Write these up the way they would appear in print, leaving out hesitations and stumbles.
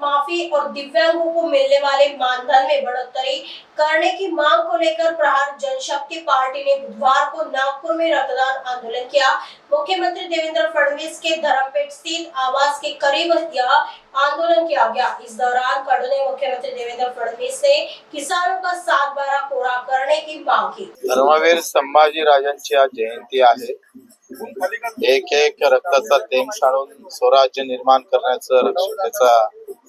माफी और दिव्यांगों को मिलने वाले मानधन में बढ़ोतरी करने की मांग को लेकर प्रहार जनशक्ति पार्टी ने बुधवार को नागपुर में रक्तदान आंदोलन किया। मुख्यमंत्री देवेंद्र फडणवीस के धर्मपेट स्थित आवास के करीब यह आंदोलन किया गया। इस दौरान कडू ने मुख्यमंत्री देवेंद्र फडणवीस से किसानों का 7/12 कोरा करने की मांग की। धर्मवीर संभाजीराजांची आज जयंती आहे। एक एक रक्ताचा थेंब सांडून स्वराज्य निर्माण करण्याचं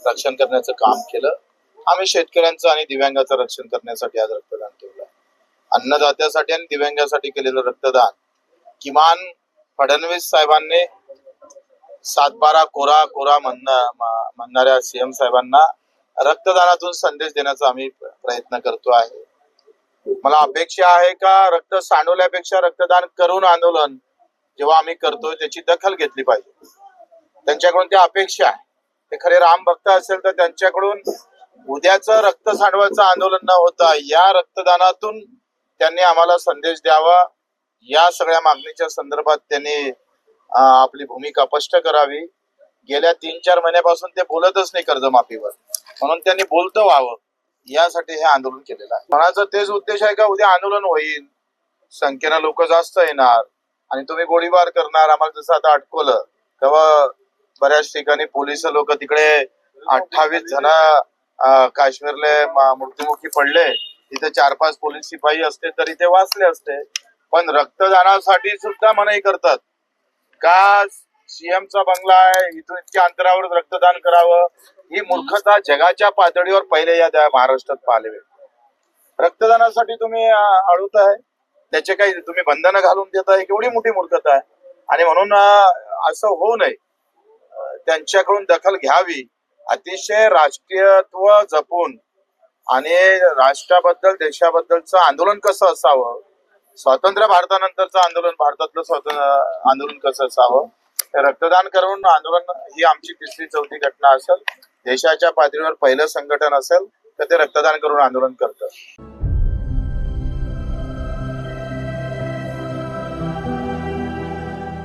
रक्षण करण्याचं काम केलं। आम्ही शेतकऱ्यांचं आणि दिव्यांगाचं रक्षण करण्यासाठी आज रक्तदान केलं। अन्नदात्यासाठी आणि दिव्यांगासाठी केलेलं रक्तदान किमान फडणवीस साहेबांनी 7/12 कोरा म्हणणाऱ्या सीएम साहेबांना रक्तदानातून संदेश देण्याचा आम्ही प्रयत्न करतो आहे। मला अपेक्षा आहे का रक्त सांडवल्यापेक्षा रक्तदान करून आंदोलन जेव्हा आम्ही करतोय त्याची दखल घेतली पाहिजे। त्यांच्याकडून त्या अपेक्षा आहे। ते खरे राम भक्त असेल तर त्यांच्याकडून उद्याचं रक्त सांडवायचं आंदोलन न होता या रक्तदानातून त्यांनी आम्हाला संदेश द्यावा। या सगळ्या मागणीच्या संदर्भात त्यांनी आपली भूमिका स्पष्ट करावी। गेल्या 3-4 महिन्यापासून ते बोलतच नाही कर्जमाफीवर, म्हणून त्यांनी बोलतं व्हावं यासाठी हे आंदोलन केलेलं आहे। कोणाचा तेच उद्देश आहे का उद्या आंदोलन होईल, संख्येनं लोक जास्त येणार आणि तुम्ही गोळीबार करणार। आम्हाला जसं आता अटकवलं तेव्हा बऱ्याच ठिकाणी पोलीस लोक तिकडे 28 जण काश्मीरले मृत्युमुखी पडले, तिथे 4-5 पोलीस शिपाई असते तरी ते वाचले असते। पण रक्तदानासाठी सुद्धा मनाई करतात का सीएमचा बंगला आहे इथून इतक्या अंतरावर रक्तदान करावं। ही मूर्खता जगाच्या पातळीवर पहिले या महाराष्ट्रात पाहायला मिळते। रक्तदानासाठी तुम्ही अडवताय, त्याचे काही तुम्ही बंधनं घालून देताय, केवढी मोठी मूर्खता आहे। आणि म्हणून असं होऊ नये, त्यांच्याकडून दखल घ्यावी। अतिशय राष्ट्रीयत्व जपून आणि राष्ट्राबद्दल देशाबद्दलचं आंदोलन कसं असावं, स्वातंत्र्य भारतानंतरचं आंदोलन भारतातलं आंदोलन कसं असावं, रक्तदान करून आंदोलन ही आमची 3री-4थी घटना असेल। देशाच्या पातळीवर पहिलं संघटन असेल तर ते रक्तदान करून आंदोलन करतं।